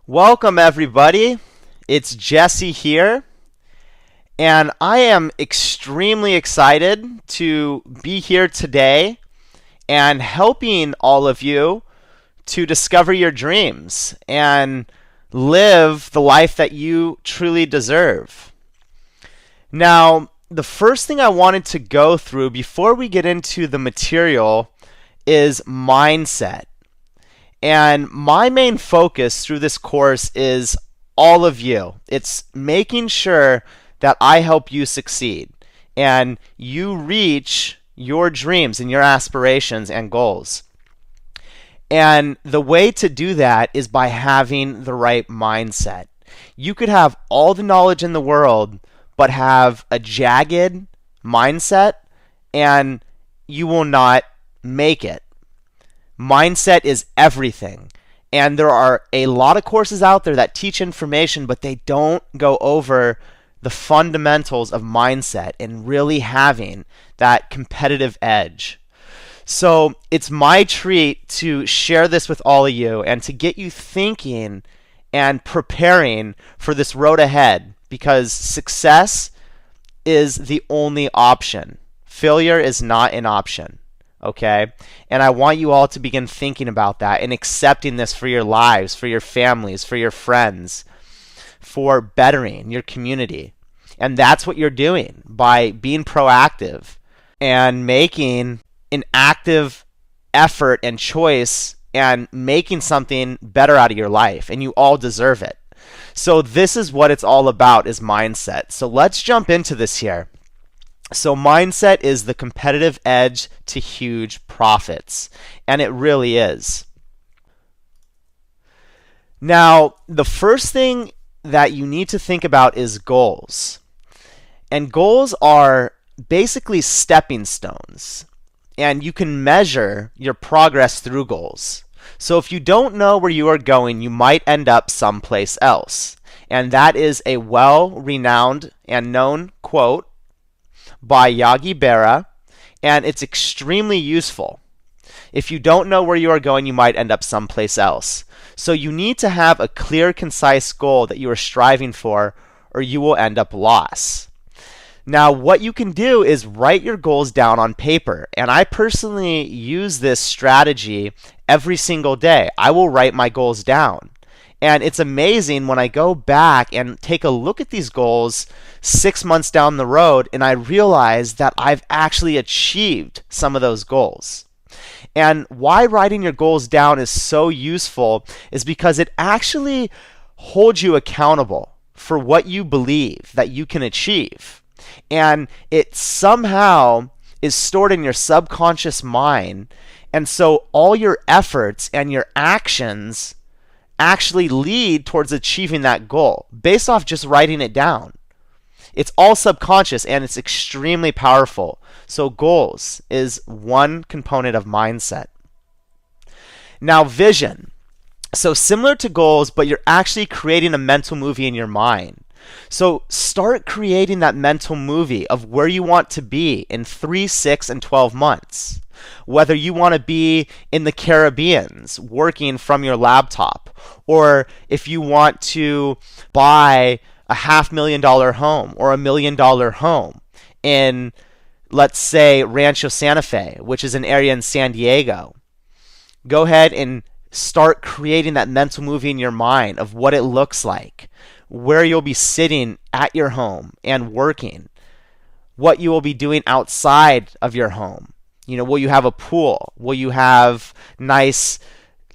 Welcome, everybody. It's Jesse here, and I am extremely excited to be here today and helping all of you to discover your dreams and live the life that you truly deserve. Now, the first thing I wanted to go through before we get into the material is mindset. And my main focus through this course is all of you. It's making sure that I help you succeed and you reach your dreams and your aspirations and goals. And the way to do that is by having the right mindset. You could have all the knowledge in the world, but have a jagged mindset, and you will not make it. Mindset is everything. And there are a lot of courses out there that teach information, but they don't go over the fundamentals of mindset and really having that competitive edge. So it's my treat to share this with all of you and to get you thinking and preparing for this road ahead, because success is the only option. Failure is not an option. Okay? And I want you all to begin thinking about that and accepting this for your lives, for your families, for your friends, for bettering your community. And that's what you're doing by being proactive and making an active effort and choice and making something better out of your life. And you all deserve it. So this is what it's all about, is mindset. So let's jump into this here. So mindset is the competitive edge to huge profits, and it really is. Now, the first thing that you need to think about is goals. And goals are basically stepping stones, and you can measure your progress through goals. So if you don't know where you are going, you might end up someplace else. And that is a well-renowned and known quote by Yogi Berra, and it's extremely useful. If you don't know where you are going, you might end up someplace else. So you need to have a clear, concise goal that you are striving for, or you will end up lost. Now, what you can do is write your goals down on paper, and I personally use this strategy every single day. I will write my goals down. And it's amazing when I go back and take a look at these goals 6 months down the road, and I realize that I've actually achieved some of those goals. And why writing your goals down is so useful is because it actually holds you accountable for what you believe that you can achieve. And it somehow is stored in your subconscious mind. And so all your efforts and your actions actually lead towards achieving that goal based off just writing it down. It's all subconscious and it's extremely powerful. So goals is one component of mindset. Now, vision. So similar to goals, but you're actually creating a mental movie in your mind. So start creating that mental movie of where you want to be in 3, 6, and 12 months. Whether you want to be in the Caribbean working from your laptop, or if you want to buy a $500,000 home or $1 million home in, let's say, Rancho Santa Fe, which is an area in San Diego. Go ahead and start creating that mental movie in your mind of what it looks like, where you'll be sitting at your home and working, what you will be doing outside of your home. Will you have a pool? Will you have nice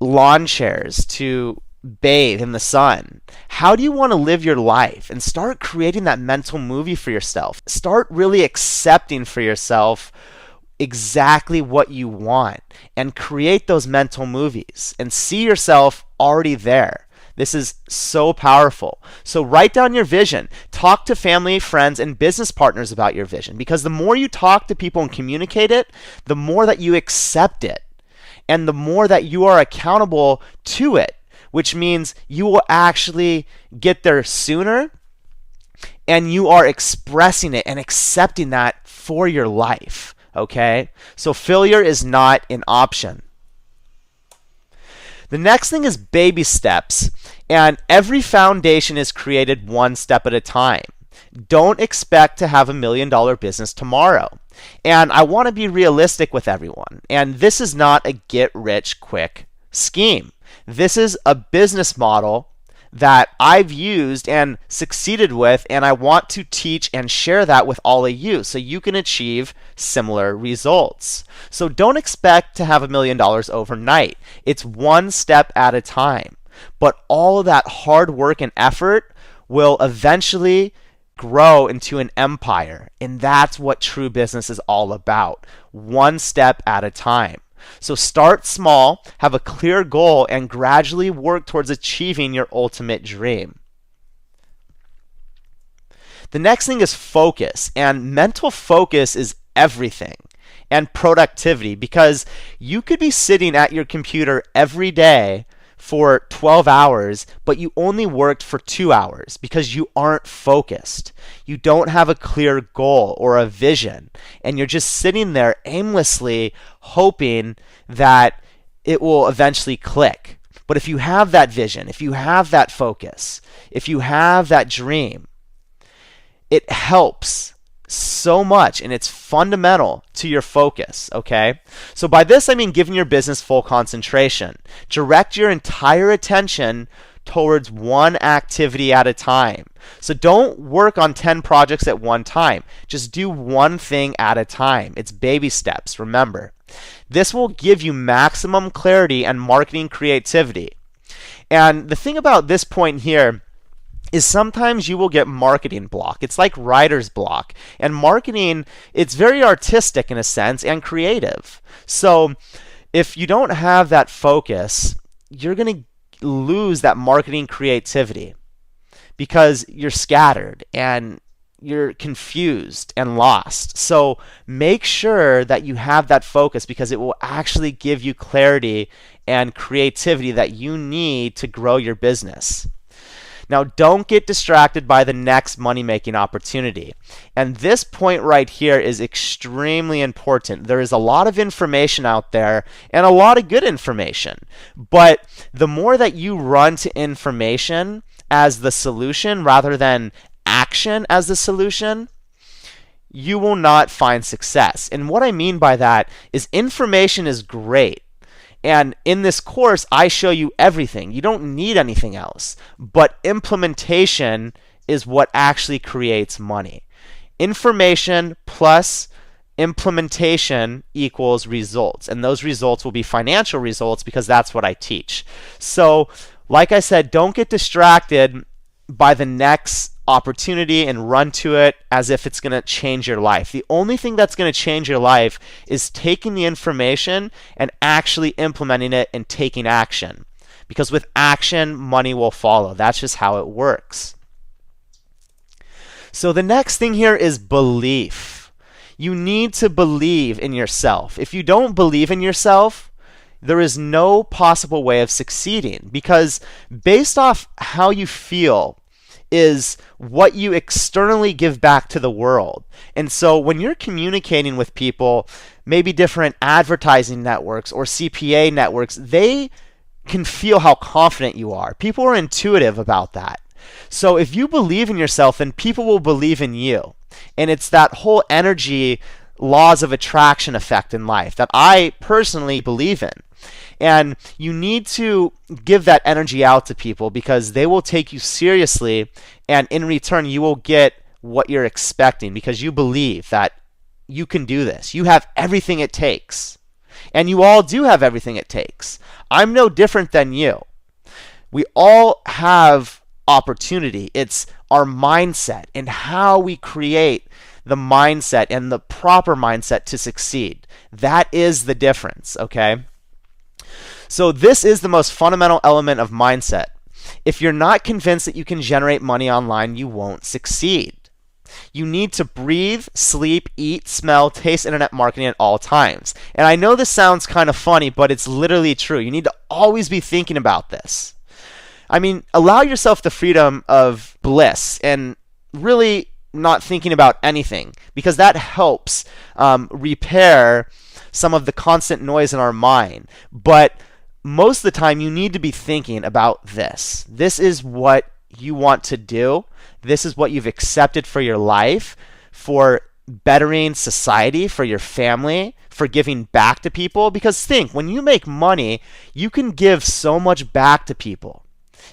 lawn chairs to bathe in the sun? How do you want to live your life? And start creating that mental movie for yourself. Start really accepting for yourself exactly what you want and create those mental movies and see yourself already there. This is so powerful. So write down your vision. Talk to family, friends, and business partners about your vision, because the more you talk to people and communicate it, the more that you accept it and the more that you are accountable to it, which means you will actually get there sooner and you are expressing it and accepting that for your life. Okay? So failure is not an option. The next thing is baby steps, and every foundation is created one step at a time. Don't expect to have $1 million business tomorrow. And I want to be realistic with everyone. And this is not a get rich quick scheme. This is a business model that I've used and succeeded with, and I want to teach and share that with all of you so you can achieve similar results. So don't expect to have $1 million overnight. It's one step at a time. But all of that hard work and effort will eventually grow into an empire. And that's what true business is all about. One step at a time. So start small, have a clear goal, and gradually work towards achieving your ultimate dream. The next thing is focus, and mental focus is everything. And productivity, because you could be sitting at your computer every day for 12 hours, but you only worked for 2 hours because you aren't focused. You don't have a clear goal or a vision, and you're just sitting there aimlessly hoping that it will eventually click. But if you have that vision, if you have that focus, if you have that dream, it helps so much, and it's fundamental to your focus, okay? So by this, I mean giving your business full concentration. Direct your entire attention towards one activity at a time. So don't work on 10 projects at one time. Just do one thing at a time. It's baby steps, remember. This will give you maximum clarity and marketing creativity. And the thing about this point here is sometimes you will get marketing block. It's like writer's block. And marketing, it's very artistic in a sense and creative. So if you don't have that focus, you're going to lose that marketing creativity because you're scattered and you're confused and lost. So make sure that you have that focus because it will actually give you clarity and creativity that you need to grow your business. Now, don't get distracted by the next money-making opportunity. And this point right here is extremely important. There is a lot of information out there and a lot of good information. But the more that you run to information as the solution rather than action as the solution, you will not find success. And what I mean by that is information is great. And in this course, I show you everything. You don't need anything else. But implementation is what actually creates money. Information plus implementation equals results. And those results will be financial results because that's what I teach. So, like I said, don't get distracted by the next opportunity and run to it as if it's going to change your life. The only thing that's going to change your life is taking the information and actually implementing it and taking action. Because with action, money will follow. That's just how it works. So the next thing here is belief. You need to believe in yourself. If you don't believe in yourself, there is no possible way of succeeding because based off how you feel is what you externally give back to the world. And so when you're communicating with people, maybe different advertising networks or CPA networks, they can feel how confident you are. People are intuitive about that. So if you believe in yourself, then people will believe in you. And it's that whole energy laws of attraction effect in life that I personally believe in. And you need to give that energy out to people because they will take you seriously, and in return, you will get what you're expecting because you believe that you can do this. You have everything it takes. And you all do have everything it takes. I'm no different than you. We all have opportunity. It's our mindset and how we create the mindset and the proper mindset to succeed. That is the difference, okay? So this is the most fundamental element of mindset. If you're not convinced that you can generate money online, you won't succeed. You need to breathe, sleep, eat, smell, taste internet marketing at all times. And I know this sounds kind of funny, but it's literally true. You need to always be thinking about this. I mean, allow yourself the freedom of bliss and really not thinking about anything because that helps repair some of the constant noise in our mind. But most of the time you need to be thinking about this. This is what you want to do. This is what you've accepted for your life, for bettering society, for your family, for giving back to people. Because think, when you make money, you can give so much back to people.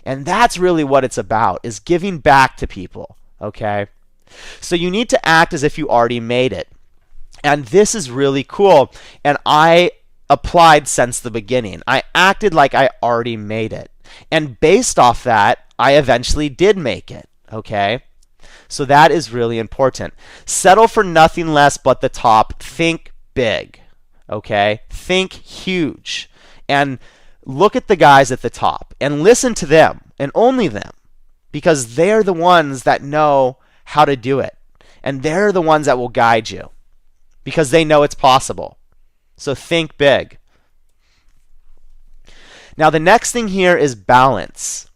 And that's really what it's about, is giving back to people, okay? So you need to act as if you already made it. And this is really cool. And I applied since the beginning. I acted like I already made it. And based off that, I eventually did make it, okay? So that is really important. Settle for nothing less but the top. Think big, okay? Think huge. And look at the guys at the top and listen to them and only them, because they're the ones that know how to do it. And they're the ones that will guide you because they know it's possible. So think big. Now, the next thing here is balance.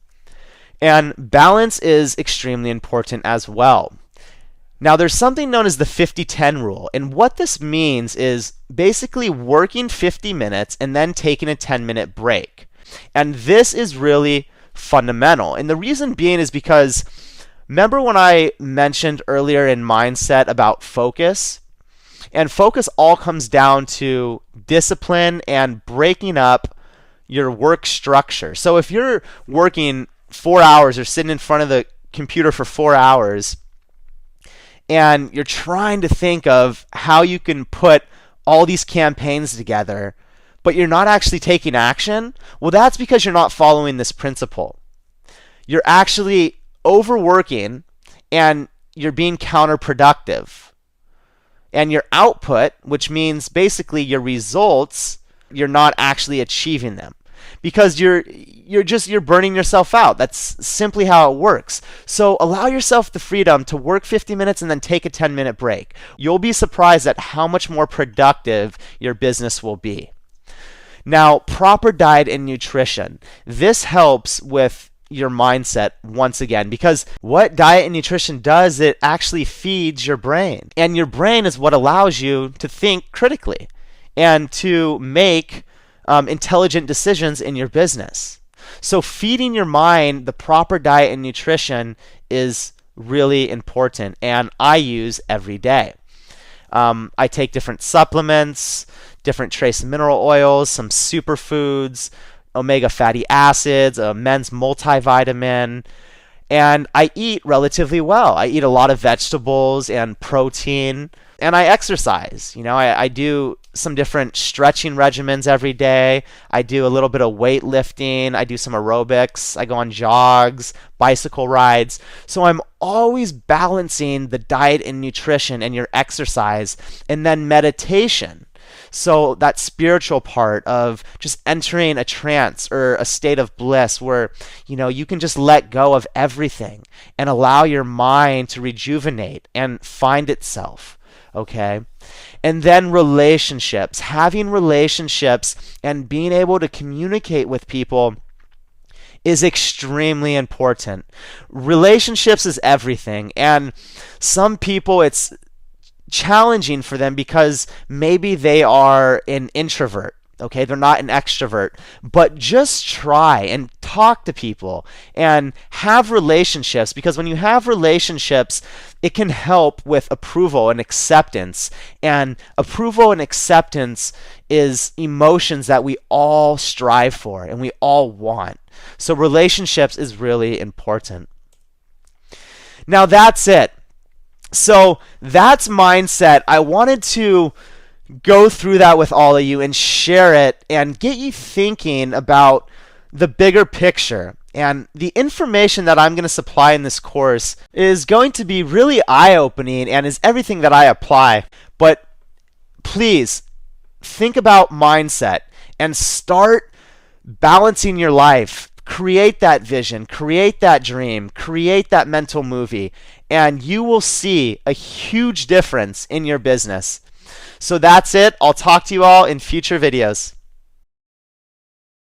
And balance is extremely important as well. Now, there's something known as the 50-10 rule. And what this means is basically working 50 minutes and then taking a 10-minute break. And this is really fundamental. And the reason being is because, remember when I mentioned earlier in mindset about focus? And focus all comes down to discipline and breaking up your work structure. So if you're working 4 hours or sitting in front of the computer for 4 hours and you're trying to think of how you can put all these campaigns together, but you're not actually taking action, well, that's because you're not following this principle. You're actually overworking and you're being counterproductive. And your output, which means basically your results, you're not actually achieving them because you're burning yourself out. That's simply how it works. So allow yourself the freedom to work 50 minutes and then take a 10-minute break. You'll be surprised at how much more productive your business will be. Now, proper diet and nutrition. This helps with your mindset once again, because what diet and nutrition does, it actually feeds your brain. And your brain is what allows you to think critically and to make intelligent decisions in your business. So feeding your mind the proper diet and nutrition is really important, and I use every day. I take different supplements, different trace mineral oils, some superfoods, omega fatty acids, a men's multivitamin, and I eat relatively well. I eat a lot of vegetables and protein, and I exercise. I do some different stretching regimens every day. I do a little bit of weightlifting. I do some aerobics. I go on jogs, bicycle rides. So I'm always balancing the diet and nutrition and your exercise, and then meditation. So that spiritual part of just entering a trance or a state of bliss where, you can just let go of everything and allow your mind to rejuvenate and find itself, okay? And then relationships. Having relationships and being able to communicate with people is extremely important. Relationships is everything. And some people, it's challenging for them because maybe they are an introvert, okay? They're not an extrovert. But just try and talk to people and have relationships, because when you have relationships, it can help with approval and acceptance. And approval and acceptance is emotions that we all strive for and we all want. So relationships is really important. Now that's it. So that's mindset. I wanted to go through that with all of you and share it and get you thinking about the bigger picture. And the information that I'm going to supply in this course is going to be really eye-opening and is everything that I apply. But please think about mindset and start balancing your life. Create that vision, create that dream, create that mental movie, and you will see a huge difference in your business. So that's it. I'll talk to you all in future videos.